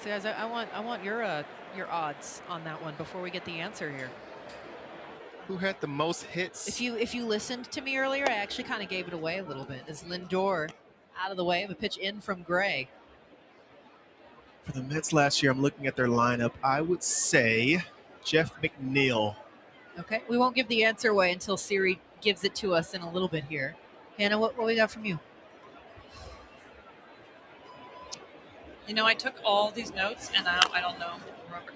So guys, I want your odds on that one before we get the answer here. Who had the most hits? If you listened to me earlier, I actually kind of gave it away a little bit. As Lindor out of the way of a pitch in from Gray. For the Mets last year, I'm looking at their lineup. I would say Jeff McNeil. Okay, we won't give the answer away until Siri gives it to us in a little bit here. Hannah, what we got from you? You know, I took all these notes, and I don't know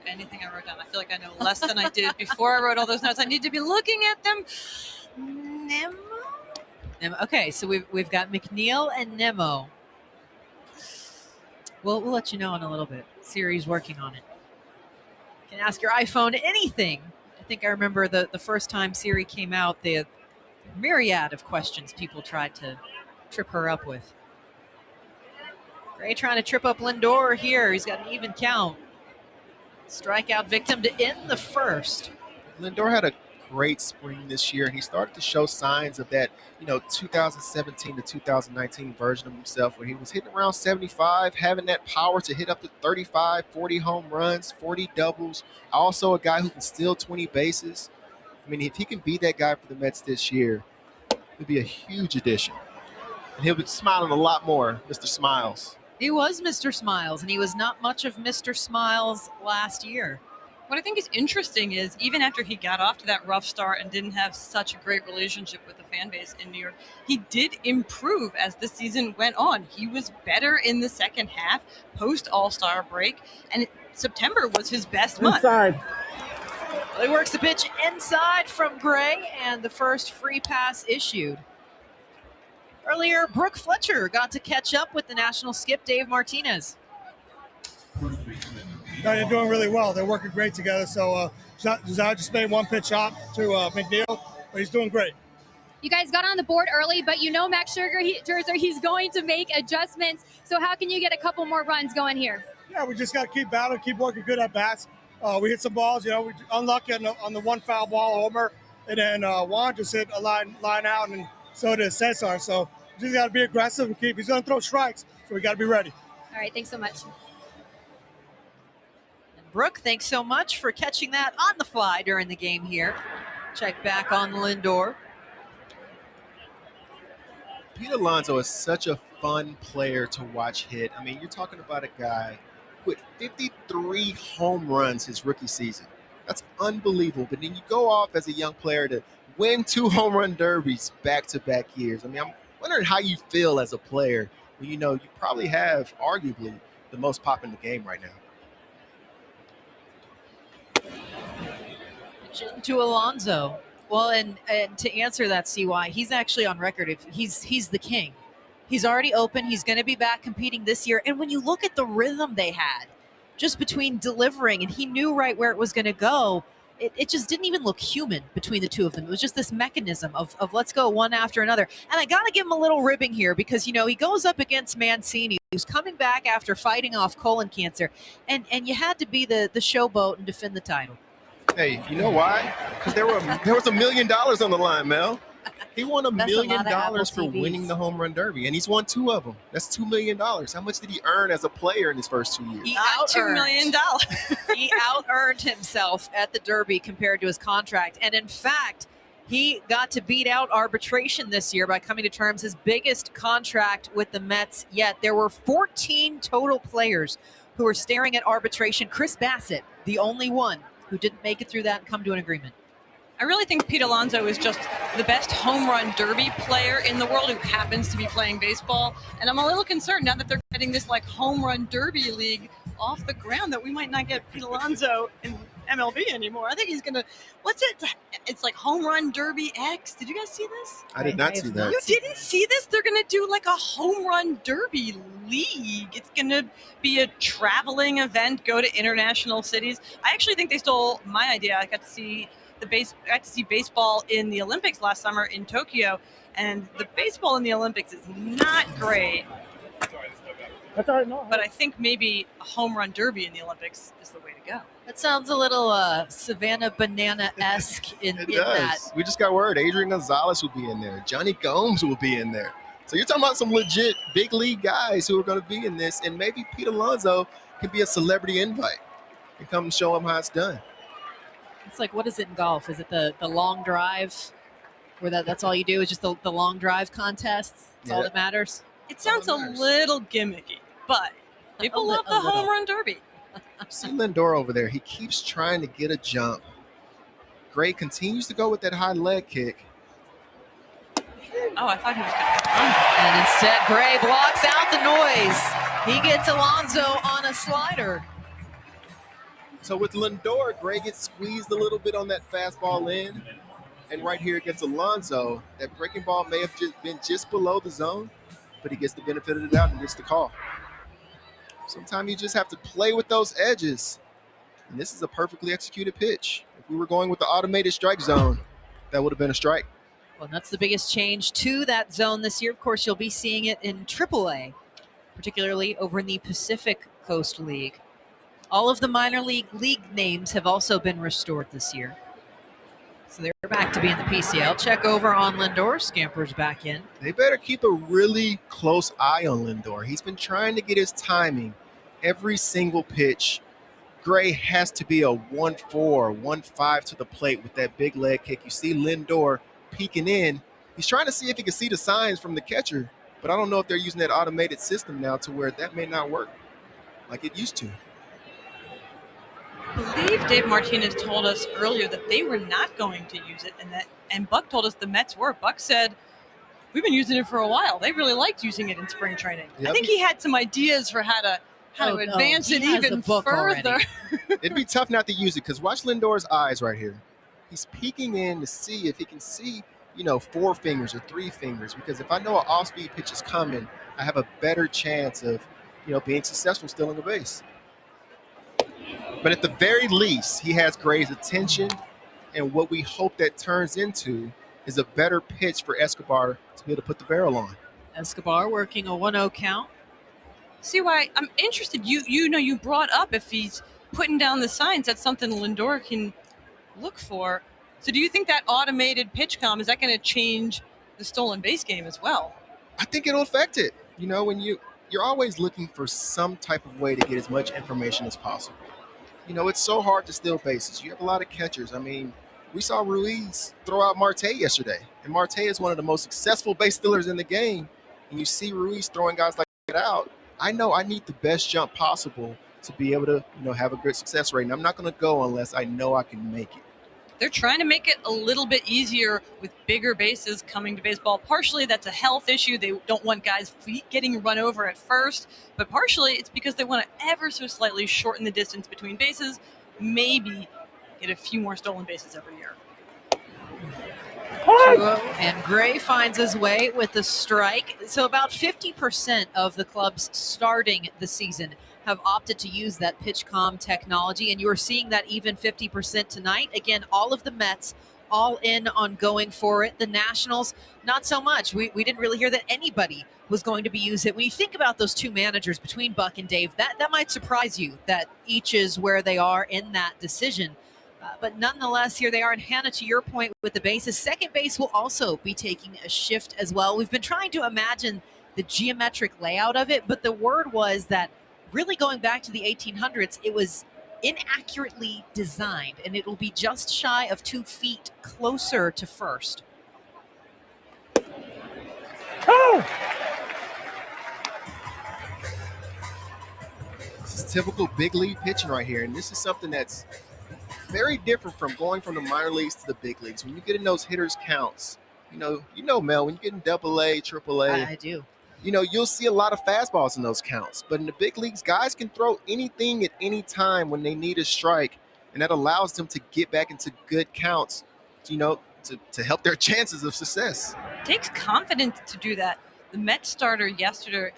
anything I wrote down. I feel like I know less than I did before I wrote all those notes. I need to be looking at them. Nemo. Okay, so we've got McNeil and Nemo. We'll let you know in a little bit. Siri's working on it. You can ask your iPhone anything. I think I remember the first time Siri came out, the myriad of questions people tried to trip her up with. Gray trying to trip up Lindor here. He's got an even count. Strikeout victim to end the first. Lindor had a great spring this year, and he started to show signs of that, 2017 to 2019 version of himself where he was hitting around 75, having that power to hit up to 35, 40 home runs, 40 doubles. Also a guy who can steal 20 bases. I mean, if he can be that guy for the Mets this year, it'd be a huge addition. And he'll be smiling a lot more, Mr. Smiles. He was Mr. Smiles, and he was not much of Mr. Smiles last year. What I think is interesting is even after he got off to that rough start and didn't have such a great relationship with the fan base in New York, he did improve as the season went on. He was better in the second half, post All-Star break, and September was his best month. Inside. Well, he works the pitch inside from Gray, and the first free pass issued. Earlier, Brooke Fletcher got to catch up with the national skip, Dave Martinez. No, they're doing really well. They're working great together. So Zao just made one pitch hop to McNeil, but he's doing great. You guys got on the board early, but you know Max Scherzer, he's going to make adjustments. So how can you get a couple more runs going here? Yeah, we just got to keep battling, keep working good at bats. We hit some balls, we unlucky on the one foul ball homer, and then Juan just hit a line out, and so did Cesar. So we just got to be aggressive and he's going to throw strikes, so we got to be ready. All right, thanks so much. Brooke, thanks so much for catching that on the fly during the game here. Check back on Lindor. Pete Alonso is such a fun player to watch hit. I mean, you're talking about a guy with 53 home runs his rookie season. That's unbelievable. But then you go off as a young player to win 2 home run derbies back-to-back years. I mean, I'm wondering how you feel as a player when you probably have arguably the most pop in the game right now. To Alonso. Well, and to answer that, CY, he's actually on record. If he's the king. He's already open. He's going to be back competing this year. And when you look at the rhythm they had, just between delivering, and he knew right where it was going to go, it just didn't even look human between the two of them. It was just this mechanism of let's go one after another. And I got to give him a little ribbing here because, he goes up against Mancini, who's coming back after fighting off colon cancer. And you had to be the showboat and defend the title. Hey, you know why? Because there was $1 million on the line, Mel. He won $1 million for winning the home run derby, and he's won 2 of them. That's $2 million. How much did he earn as a player in his first 2 years? He $2 million. He out-earned himself at the Derby compared to his contract. And in fact, he got to beat out arbitration this year by coming to terms his biggest contract with the Mets yet. There were 14 total players who were staring at arbitration. Chris Bassett, the only one who didn't make it through that and come to an agreement. I really think Pete Alonso is just the best home run derby player in the world who happens to be playing baseball. And I'm a little concerned now that they're getting this home run derby league off the ground that we might not get Pete Alonso in MLB anymore. I think he's going to, it's like home run derby X. Did you guys see this? I did not see that. You didn't see this? They're going to do a home run derby league. It's going to be a traveling event, go to international cities. I actually think they stole my idea. I got to see baseball in the Olympics last summer in Tokyo, and the baseball in the Olympics is not great. That's all right, no. But I think maybe a home run derby in the Olympics is the way to go. That sounds a little Savannah Banana-esque in It that. does. We just got word. Adrian Gonzalez will be in there. Johnny Gomes will be in there. So you're talking about some legit big league guys who are going to be in this, and maybe Pete Alonso can be a celebrity invite and come and show them how it's done. It's like, what is it in golf? Is it the long drive where that's all you do is just the long drive contests? That's all that matters? It sounds a little gimmicky, but people love the home run derby. See Lindor over there. He keeps trying to get a jump. Gray continues to go with that high leg kick. Oh, I thought he was going to run. And instead, Gray blocks out the noise. He gets Alonso on a slider. So with Lindor, Gray gets squeezed a little bit on that fastball in. And right here against Alonso, that breaking ball may have just been just below the zone, but he gets the benefit of the doubt and gets the call. Sometimes you just have to play with those edges. And this is a perfectly executed pitch. If we were going with the automated strike zone, that would have been a strike. Well, that's the biggest change to that zone this year. Of course, you'll be seeing it in AAA, particularly over in the Pacific Coast League. All of the minor league names have also been restored this year. So they're back to be in the PCL. Check over on Lindor. Scampers back in. They better keep a really close eye on Lindor. He's been trying to get his timing every single pitch. Gray has to be a 1-4, 1-5 to the plate with that big leg kick. You see Lindor peeking in. He's trying to see if he can see the signs from the catcher, but I don't know if they're using that automated system now to where that may not work like it used to. I believe Dave Martinez told us earlier that they were not going to use it, and Buck told us the Mets were. Buck said, we've been using it for a while. They really liked using it in spring training. Yep. I think he had some ideas for how to advance it even further. It'd be tough not to use it because watch Lindor's eyes right here. He's peeking in to see if he can see, 4 fingers or 3 fingers, because if I know an off-speed pitch is coming, I have a better chance of, being successful stealing the base. But at the very least, he has Gray's attention, and what we hope that turns into is a better pitch for Escobar to be able to put the barrel on. Escobar working a 1-0 count. See why I'm interested. You brought up if he's putting down the signs, that's something Lindor can look for. So do you think that automated pitch comm, is that going to change the stolen base game as well? I think it'll affect it. When you're always looking for some type of way to get as much information as possible. It's so hard to steal bases. You have a lot of catchers. I mean, we saw Ruiz throw out Marte yesterday, and Marte is one of the most successful base stealers in the game. And you see Ruiz throwing guys like that out. I know I need the best jump possible to be able to, have a good success rate. And I'm not going to go unless I know I can make it. They're trying to make it a little bit easier with bigger bases coming to baseball. Partially, that's a health issue. They don't want guys' feet getting run over at first. But partially, it's because they want to ever so slightly shorten the distance between bases, maybe get a few more stolen bases every year. And Gray finds his way with the strike. So about 50% of the clubs starting the season have opted to use that pitch comm technology, and you are seeing that even 50% tonight. Again, all of the Mets all in on going for it. The Nationals, not so much. We didn't really hear that anybody was going to be using it. When you think about those two managers between Buck and Dave, that might surprise you that each is where they are in that decision. But nonetheless, here they are. And Hannah, to your point with the bases, second base will also be taking a shift as well. We've been trying to imagine the geometric layout of it, but the word was that really going back to the 1800s, it was inaccurately designed, and it will be just shy of 2 feet closer to first. Oh! This is typical big league pitching right here, and this is something that's very different from going from the minor leagues to the big leagues. When you get in those hitters counts, Mel, when you get in AA, AAA, I do. You'll see a lot of fastballs in those counts. But in the big leagues, guys can throw anything at any time when they need a strike, and that allows them to get back into good counts, to help their chances of success. It takes confidence to do that. The Mets starter yesterday,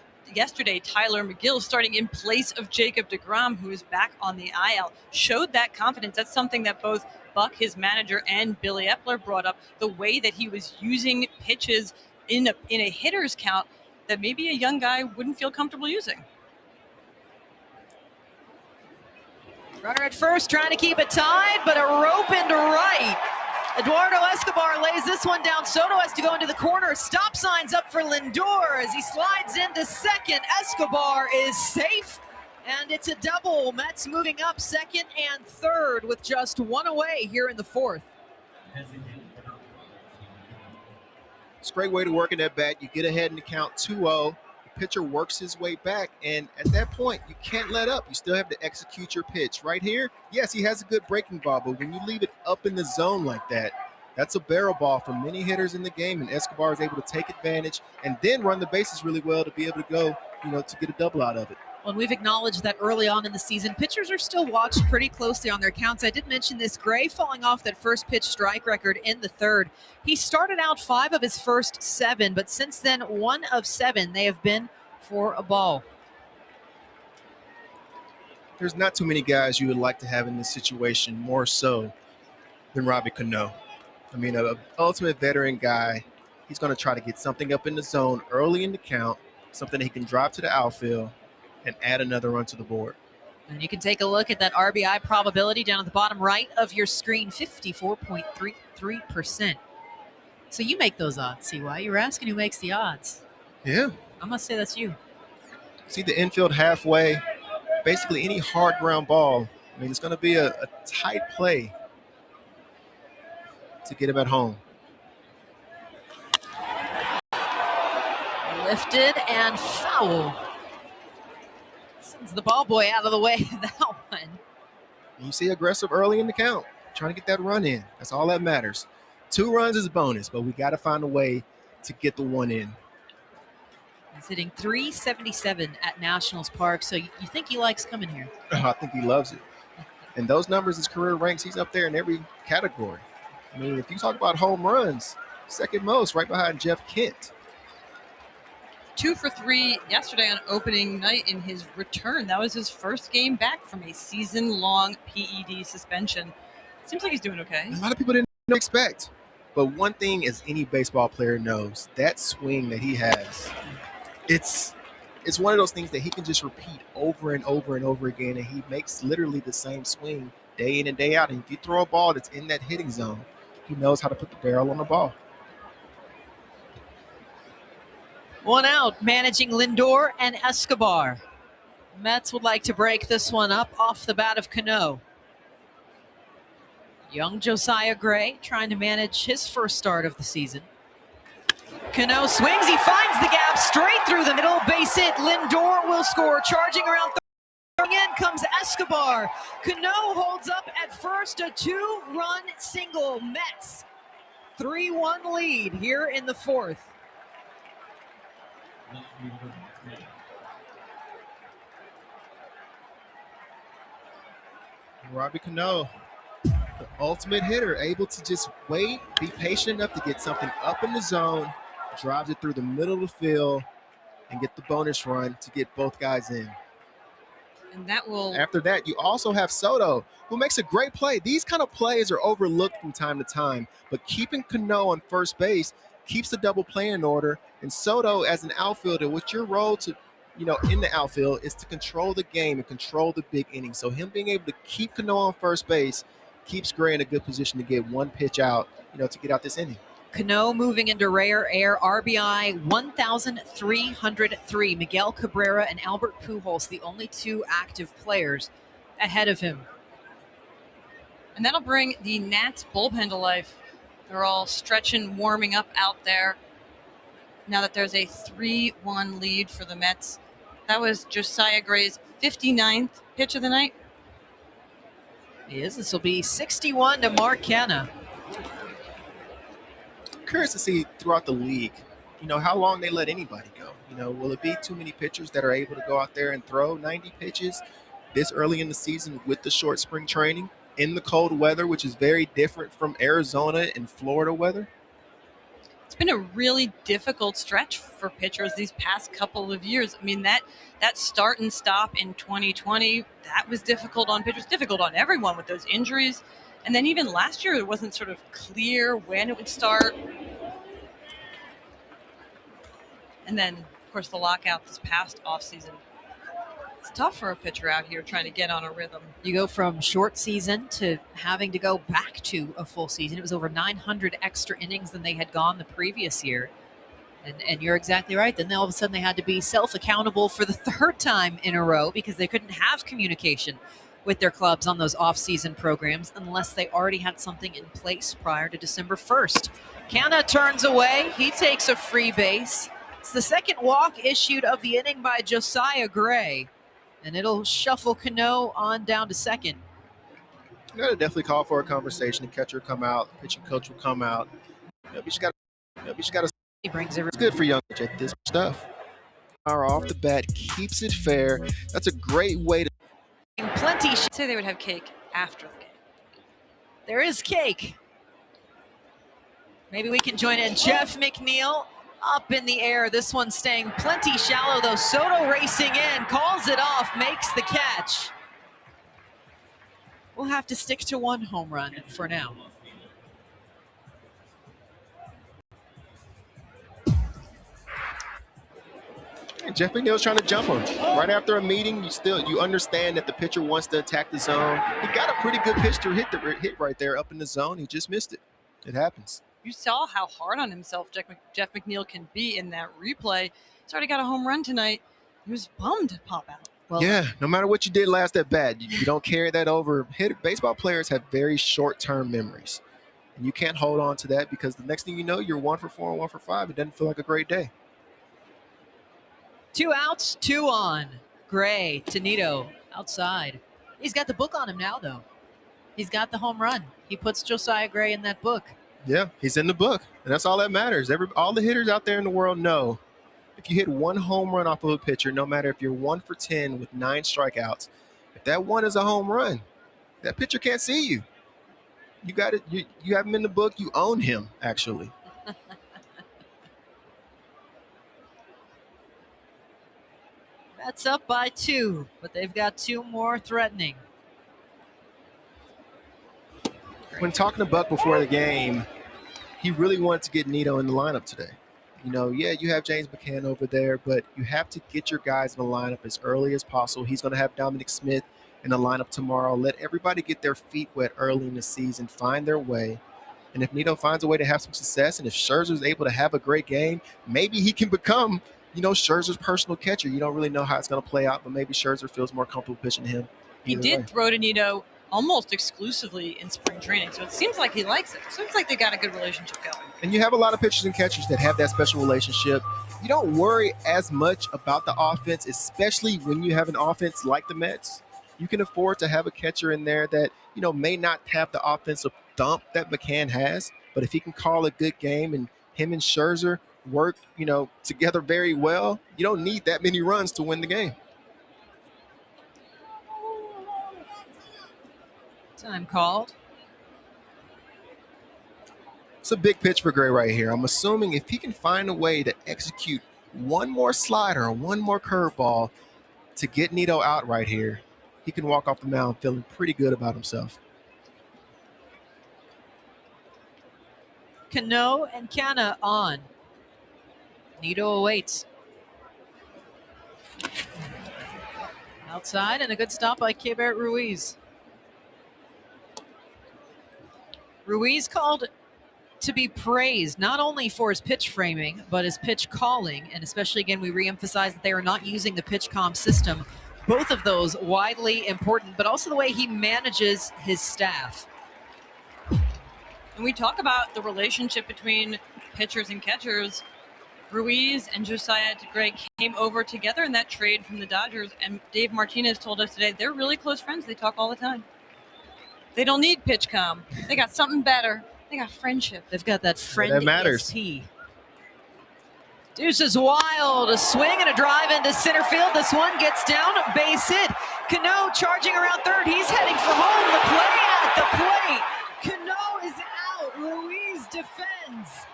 Tyler McGill, starting in place of Jacob deGrom, who is back on the IL, showed that confidence. That's something that both Buck, his manager, and Billy Epler brought up, the way that he was using pitches in a hitter's count that maybe a young guy wouldn't feel comfortable using. Runner at first, trying to keep it tied, but a rope into right. Eduardo Escobar lays this one down. Soto has to go into the corner. Stop signs up for Lindor as he slides into second. Escobar is safe, And it's a double. Mets moving up second and third with just one away here in the fourth. It's a great way to work in that bat. You get ahead in the count 2-0. The pitcher works his way back, and at that point, you can't let up. You still have to execute your pitch. Right here, yes, he has a good breaking ball, but when you leave it up in the zone like that, that's a barrel ball for many hitters in the game, and Escobar is able to take advantage and then run the bases really well to be able to go, to get a double out of it. Well, we've acknowledged that early on in the season, pitchers are still watched pretty closely on their counts. I did mention this. Gray falling off that first pitch strike record in the third. He started out 5 of his first 7, but since then, 1 of 7 they have been for a ball. There's not too many guys you would like to have in this situation, more so than Robbie Cano. I mean, an ultimate veteran guy. He's going to try to get something up in the zone early in the count, something that he can drive to the outfield and add another run to the board. And you can take a look at that RBI probability down at the bottom right of your screen, 54.33%. So you make those odds, CY. You were asking who makes the odds. Yeah. I must say that's you. See the infield halfway. Basically any hard ground ball. I mean, it's going to be a tight play to get him at home. Lifted and foul. Sends the ball boy out of the way. That one. You see aggressive early in the count, trying to get that run in. That's all that matters. 2 runs is a bonus, but we got to find a way to get the 1 in. He's hitting .377 at Nationals Park, so you think he likes coming here? I think he loves it. And those numbers, his career ranks, he's up there in every category. I mean, if you talk about home runs, second most, right behind Jeff Kent. 2 for 3 yesterday on opening night in his return. That was his first game back from a season-long PED suspension. Seems like he's doing okay. A lot of people didn't expect. But one thing, as any baseball player knows, that swing that he has, it's one of those things that he can just repeat over and over and over again, and he makes literally the same swing day in and day out. And if you throw a ball that's in that hitting zone, he knows how to put the barrel on the ball. 1 out, managing Lindor and Escobar. Mets would like to break this one up off the bat of Cano. Young Josiah Gray trying to manage his first start of the season. Cano swings, he finds the gap straight through the middle, base hit. Lindor will score, charging around third. In comes Escobar. Cano holds up at first, a 2-run single. Mets 3-1 lead here in the fourth. Robbie Cano, the ultimate hitter, able to just wait, be patient enough to get something up in the zone, drives it through the middle of the field, and get the bonus run to get both guys in. And that will... After that, you also have Soto, who makes a great play. These kind of plays are overlooked from time to time, but keeping Cano on first base keeps the double play in order. And Soto, as an outfielder, what's your role to, in the outfield is to control the game and control the big innings. So him being able to keep Cano on first base keeps Gray in a good position to get 1 pitch out, to get out this inning. Cano moving into rare air, RBI 1,303. Miguel Cabrera and Albert Pujols, the only 2 active players ahead of him. And that'll bring the Nats bullpen to life. They're all stretching, warming up out there. Now that there's a 3-1 lead for the Mets. That was Josiah Gray's 59th pitch of the night. He is. This will be 61 to Mark Canha. Curious to see throughout the league, how long they let anybody go. Will it be too many pitchers that are able to go out there and throw 90 pitches this early in the season with the short spring training in the cold weather, which is very different from Arizona and Florida weather? It's been a really difficult stretch for pitchers these past couple of years. I mean, that start and stop in 2020, that was difficult on pitchers, difficult on everyone with those injuries. And then even last year, it wasn't sort of clear when it would start. And then, of course, the lockout this past offseason. It's tough for a pitcher out here trying to get on a rhythm. You go from short season to having to go back to a full season. It was over 900 extra innings than they had gone the previous year. And you're exactly right. Then all of a sudden they had to be self-accountable for the third time in a row because they couldn't have communication with their clubs on those off-season programs unless they already had something in place prior to December 1st. Canna turns away. He takes a free base. It's the second walk issued of the inning by Josiah Gray, and it'll shuffle Cano on down to second. You got to definitely call for a conversation. The catcher will come out, the pitching coach will come out. You just got to. He brings every. It's good for young at this stuff. Power off the bat keeps it fair. That's a great way to. Plenty. I'd say they would have cake after the game. There is cake. Maybe we can join in. Jeff McNeil up in the air. This one staying plenty shallow, though. Soto racing in, calls it off, makes the catch. We'll have to stick to one home run for now. And Jeff McNeil's trying to jump him. Right after a meeting, you understand that the pitcher wants to attack the zone. He got a pretty good pitch to hit right there up in the zone. He just missed it. It happens. You saw how hard on himself Jeff McNeil can be in that replay. He's already got a home run tonight. He was bummed to pop out. Well, yeah, no matter what you did last at bat, you don't carry that over. Baseball players have very short-term memories. And you can't hold on to that because the next thing you know, you're 1 for 4 and 1 for 5. It doesn't feel like a great day. 2 outs, 2 on. Gray, Tonito, outside. He's got the book on him now, though. He's got the home run. He puts Josiah Gray in that book. Yeah, he's in the book, and that's all that matters. All the hitters out there in the world know if you hit 1 home run off of a pitcher, no matter if you're 1 for 10 with 9 strikeouts, if that one is a home run, that pitcher can't see you. You got it. You have him in the book. You own him, actually. That's up by 2, but they've got 2 more threatening. When talking to Buck before the game, he really wanted to get Nito in the lineup today. You know, yeah, you have James McCann over there, but you have to get your guys in the lineup as early as possible. He's going to have Dominic Smith in the lineup tomorrow. Let everybody get their feet wet early in the season, find their way. And if Nito finds a way to have some success, and if Scherzer's able to have a great game, maybe he can become, Scherzer's personal catcher. You don't really know how it's going to play out, but maybe Scherzer feels more comfortable pitching to him. He did throw to Nito almost exclusively in spring training, so it seems like he likes it. It seems like they got a good relationship going. And you have a lot of pitchers and catchers that have that special relationship. You don't worry as much about the offense, especially when you have an offense like the Mets. You can afford to have a catcher in there that, may not have the offensive thump that McCann has, but if he can call a good game and him and Scherzer work, together very well, you don't need that many runs to win the game. Time called. It's a big pitch for Gray right here. I'm assuming if he can find a way to execute one more slider or one more curveball to get Nito out right here, he can walk off the mound feeling pretty good about himself. Cano and Canna on. Nito awaits. Outside, and a good stop by Keibert Ruiz. Ruiz called to be praised not only for his pitch framing, but his pitch calling. And especially, again, we reemphasize that they are not using the PitchCom system. Both of those widely important, but also the way he manages his staff. And we talk about the relationship between pitchers and catchers. Ruiz and Josiah Gray came over together in that trade from the Dodgers. And Dave Martinez told us today they're really close friends. They talk all the time. They don't need PitchCom. They got something better. They got friendship. They've got that friend that matters. ESP. Deuce is wild. A swing and a drive into center field. This one gets down. Base hit. Cano charging around third. He's heading for home. The play at the plate. Cano is out. Ruiz defends.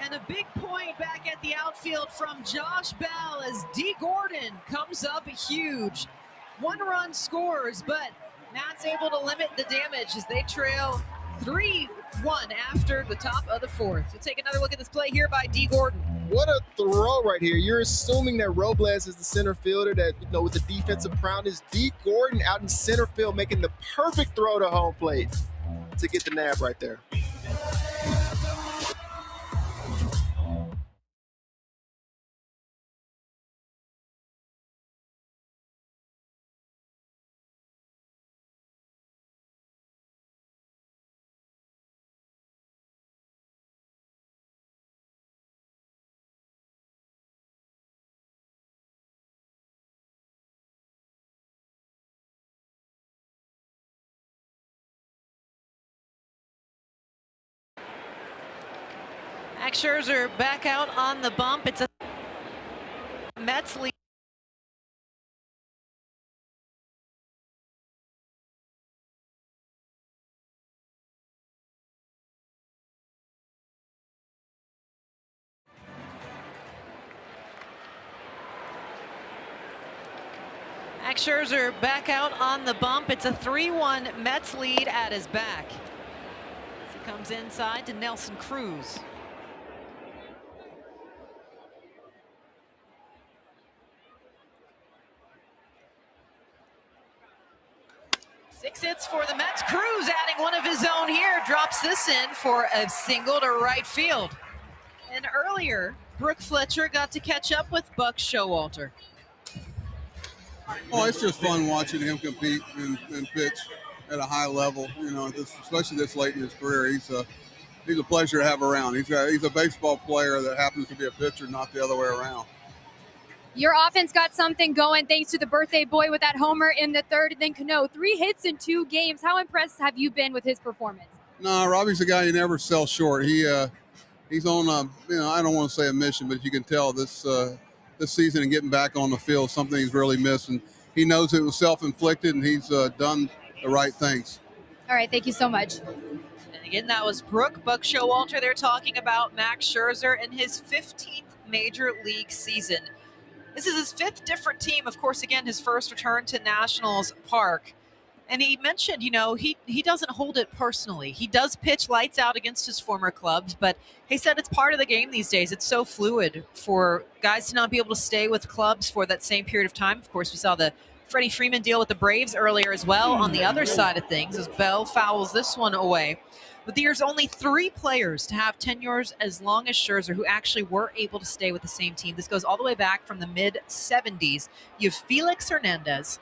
And a big point back at the outfield from Josh Bell as D. Gordon comes up huge. 1 run scores, but Nats able to limit the damage as they trail 3-1 after the top of the 4th. We'll take another look at this play here by D. Gordon. What a throw right here. You're assuming that Robles is the center fielder that, with the defensive prowess. D. Gordon out in center field making the perfect throw to home plate to get the nab right there. Max Scherzer back out on the bump. It's a Mets lead. Max Scherzer back out on the bump. It's a 3-1 Mets lead at his back. As he comes inside to Nelson Cruz. Six hits for the Mets. Cruz adding one of his own here. Drops this in for a single to right field. And earlier, Brooke Fletcher got to catch up with Buck Showalter. Oh, it's just fun watching him compete and pitch at a high level. You know, especially this late in his career, he's a pleasure to have around. He's a baseball player that happens to be a pitcher, not the other way around. Your offense got something going thanks to the birthday boy with that homer in the third, and then Cano, 3 hits in 2 games. How impressed have you been with his performance? No, Robbie's a guy you never sell short. He's on I don't want to say a mission, but you can tell this season and getting back on the field, something he's really missed, and he knows it was self-inflicted, and he's done the right things. All right, thank you so much. And again, that was Buck Showalter. They're talking about Max Scherzer in his 15th major league season. This is his 5th different team. Of course, again, his first return to Nationals Park. And he mentioned, he doesn't hold it personally. He does pitch lights out against his former clubs, but he said it's part of the game these days. It's so fluid for guys to not be able to stay with clubs for that same period of time. Of course, we saw the Freddie Freeman deal with the Braves earlier as well on the other side of things as Bell fouls this one away. But there's only 3 players to have tenures as long as Scherzer who actually were able to stay with the same team. This goes all the way back from the mid-'70s. You have Felix Hernandez,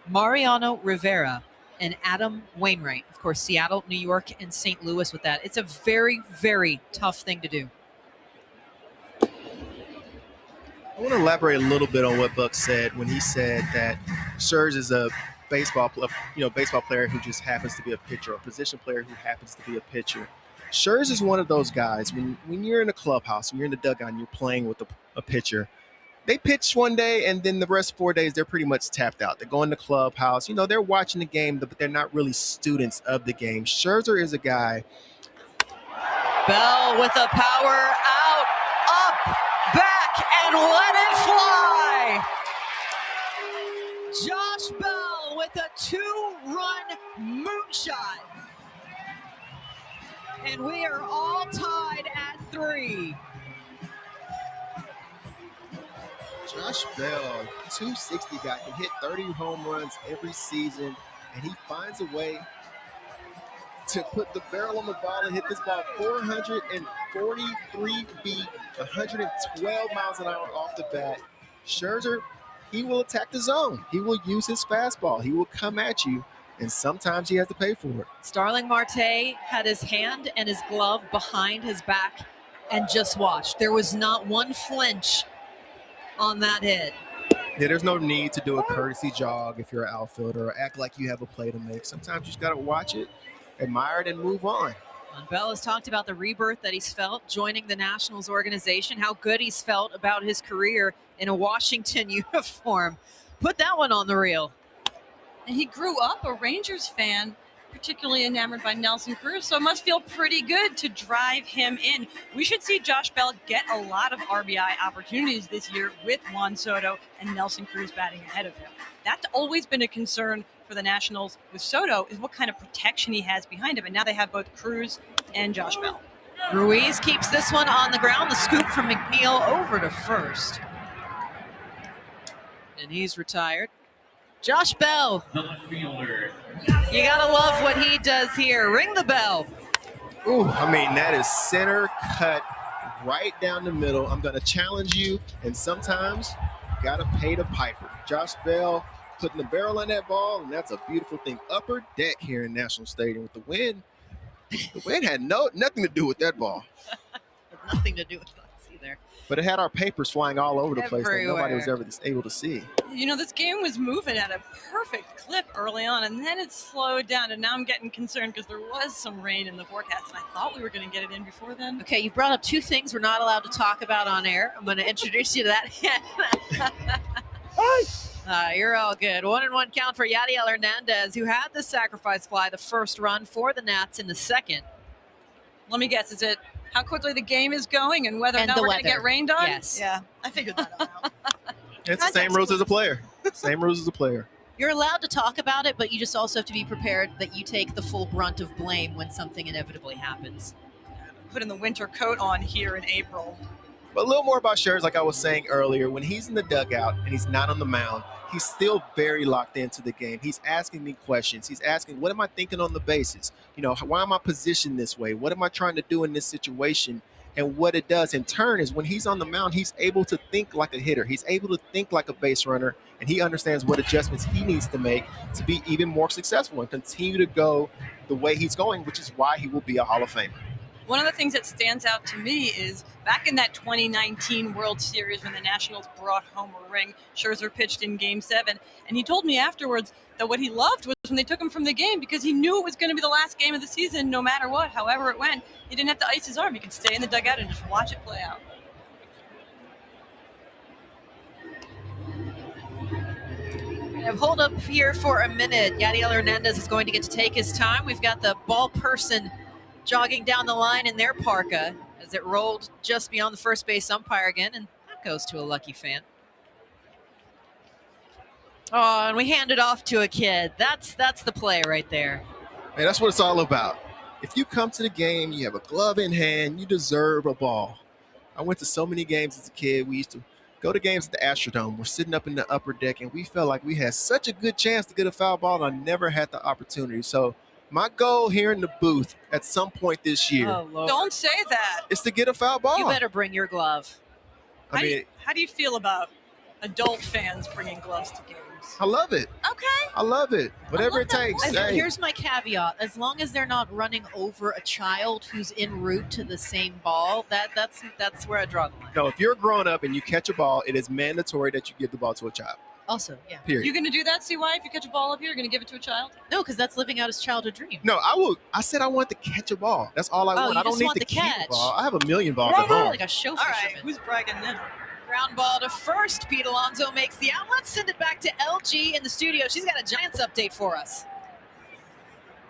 Mariano Rivera, and Adam Wainwright. Of course, Seattle, New York, and St. Louis with that. It's a very, very tough thing to do. I want to elaborate a little bit on what Buck said when he said that Scherzer is a baseball player who just happens to be a pitcher, a position player who happens to be a pitcher. Scherzer is one of those guys, when you're in a clubhouse, when you're in the dugout and you're playing with a pitcher, they pitch one day and then the rest 4 days, they're pretty much tapped out. They go in the clubhouse, they're watching the game, but they're not really students of the game. Scherzer is a guy. Bell with a power out, up, back, and let it fly. Josh Bell with a 2-run moonshot. And we are all tied at 3. Josh Bell, 260 guy, can hit 30 home runs every season, and he finds a way to put the barrel on the ball and hit this ball 443 feet, 112 miles an hour off the bat. Scherzer, he will attack the zone. He will use his fastball. He will come at you, and sometimes he has to pay for it. Starling Marte had his hand and his glove behind his back and just watched. There was not one flinch on that hit. Yeah, there's no need to do a courtesy jog if you're an outfielder or act like you have a play to make. Sometimes you just got to watch it, admire it, and move on. And Bell has talked about the rebirth that he's felt joining the Nationals organization, how good he's felt about his career in a Washington uniform. Put that one on the reel. And he grew up a Rangers fan, particularly enamored by Nelson Cruz, so it must feel pretty good to drive him in. We should see Josh Bell get a lot of RBI opportunities this year with Juan Soto and Nelson Cruz batting ahead of him. That's always been a concern for the Nationals with Soto, is what kind of protection he has behind him. And now they have both Cruz and Josh Bell. Ruiz keeps this one on the ground. The scoop from McNeil over to first. And he's retired. Josh Bell. You gotta love what he does here. Ring the bell. Ooh, that is center cut right down the middle. I'm gonna challenge you, and sometimes you gotta pay the piper. Josh Bell putting the barrel on that ball, and that's a beautiful thing. Upper deck here in National Stadium with the wind. The wind had nothing to do with that ball. Nothing to do with us either. But it had our papers flying all over the place that nobody was Everywhere. ever able to see. You know, this game was moving at a perfect clip early on, and then it slowed down. And now I'm getting concerned because there was some rain in the forecast, and I thought we were going to get it in before then. Okay, you brought up two things we're not allowed to talk about on air. I'm going to introduce you to that. You're all good. 1-1 count for Yadiel Hernandez, who had the sacrifice fly the first run for the Nats in the second. Let me guess, is it how quickly the game is going and whether or And not the we're going to weather. get rained on? Yes. Yeah, I figured that out. It's the same rules as a player. Same rules as a player. You're allowed to talk about it, but you just also have to be prepared that you take the full brunt of blame when something inevitably happens. Putting the winter coat on here in April. But a little more about Scherzer, like I was saying earlier, when he's in the dugout and he's not on the mound, he's still very locked into the game. He's asking me questions. He's asking, what am I thinking on the bases? You know, why am I positioned this way? What am I trying to do in this situation? And what it does in turn is when he's on the mound, he's able to think like a hitter. He's able to think like a base runner, and he understands what adjustments he needs to make to be even more successful and continue to go the way he's going, which is why he will be a Hall of Famer. One of the things that stands out to me is back in that 2019 World Series when the Nationals brought home a ring, Scherzer pitched in Game 7, and he told me afterwards that what he loved was when they took him from the game because he knew it was going to be the last game of the season no matter what, however it went. He didn't have to ice his arm. He could stay in the dugout and just watch it play out. Hold up here for a minute. Yadiel Hernandez is going to get to take his time. We've got the ball person jogging down the line in their parka as it rolled just beyond the first base umpire again, and that goes to a lucky fan. Oh, and we hand it off to a kid. That's the play right there. Man, that's what it's all about. If you come to the game, you have a glove in hand, you deserve a ball. I went to so many games as a kid. We used to go to games at the Astrodome. We're sitting up in the upper deck, and we felt like we had such a good chance to get a foul ball, and I never had the opportunity. So my goal here in the booth at some point this year Oh, Lord. Don't say that. is to get a foul ball. You better bring your glove. I mean, How do you feel about adult fans bringing gloves to games? I love it. Okay. I love it. Whatever it that takes. point. Hey. Here's my caveat: as long as they're not running over a child who's en route to the same ball, that's where I draw the line. No, if you're a grown up and you catch a ball, it is mandatory that you give the ball to a child. Also, yeah, Period. You going to do that, CY? If you catch a ball up here, you're going to give it to a child? no, because that's living out his childhood dream. No, I will. I said I want to catch a ball. That's all I Oh, want. you I don't just need want to the keep catch. a ball. I have a million balls at home. Like a show All right. fisherman. Who's bragging now? Ground ball to first. Pete Alonso makes the out. Let's send it back to LG in the studio. She's got a Giants update for us.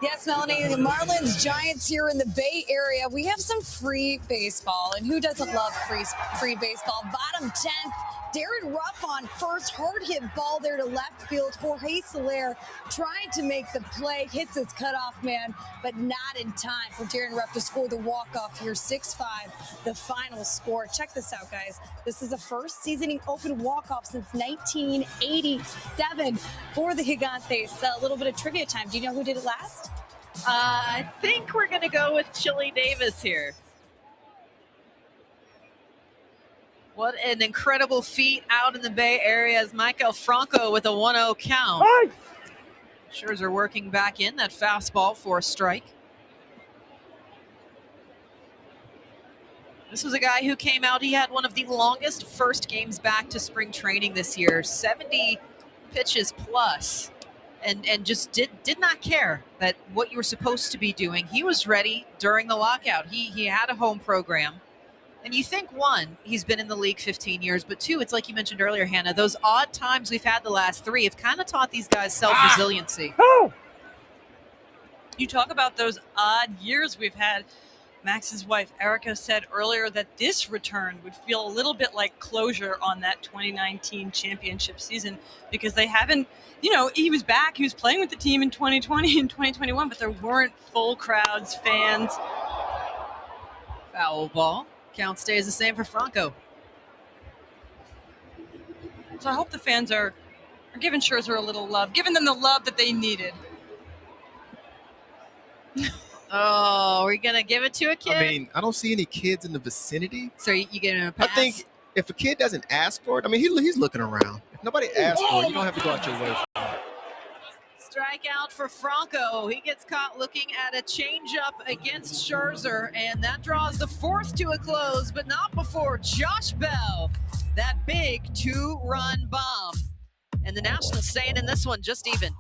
Yes, Melanie, the Marlins Giants here in the Bay Area. We have some free baseball, and who doesn't love free baseball? Bottom 10th, Darren Ruff on first, hard hit ball there to left field. Jorge Soler trying to make the play, hits his cutoff man, but not in time for Darren Ruff to score the walk-off here. 6-5, the final score. Check this out, guys. This is the first seasoning open walk-off since 1987 for the Gigantes. A little bit of trivia time. Do you know who did it last? I think we're going to go with Chili Davis here. What an incredible feat out in the Bay Area as Michael Franco with a 1-0 count. Scherzer working back in that fastball for a strike. This was a guy who came out. He had one of the longest first games back to spring training this year, 70 pitches plus, and just did not care that what you were supposed to be doing. He was ready during the lockout. He had a home program. And you think, one, he's been in the league 15 years, but two, it's like you mentioned earlier, Hannah, those odd times we've had the last three have kind of taught these guys self-resiliency. You talk about those odd years we've had. Max's wife, Erica, said earlier that this return would feel a little bit like closure on that 2019 championship season because they haven't, he was back, he was playing with the team in 2020 and 2021, but there weren't full crowds, fans. Foul ball. Count stays the same for Franco. So I hope the fans are giving Scherzer a little love, giving them the love that they needed. Oh, we're going to give it to a kid? I mean, I don't see any kids in the vicinity. So you give him a pass? I think if a kid doesn't ask for it, I mean, he's looking around. If nobody asks for it, you don't have to go out your way for it. Strikeout for Franco. He gets caught looking at a changeup against Scherzer, and that draws the fourth to a close, but not before Josh Bell, that big 2-run bomb. And the Nationals staying in this one just even.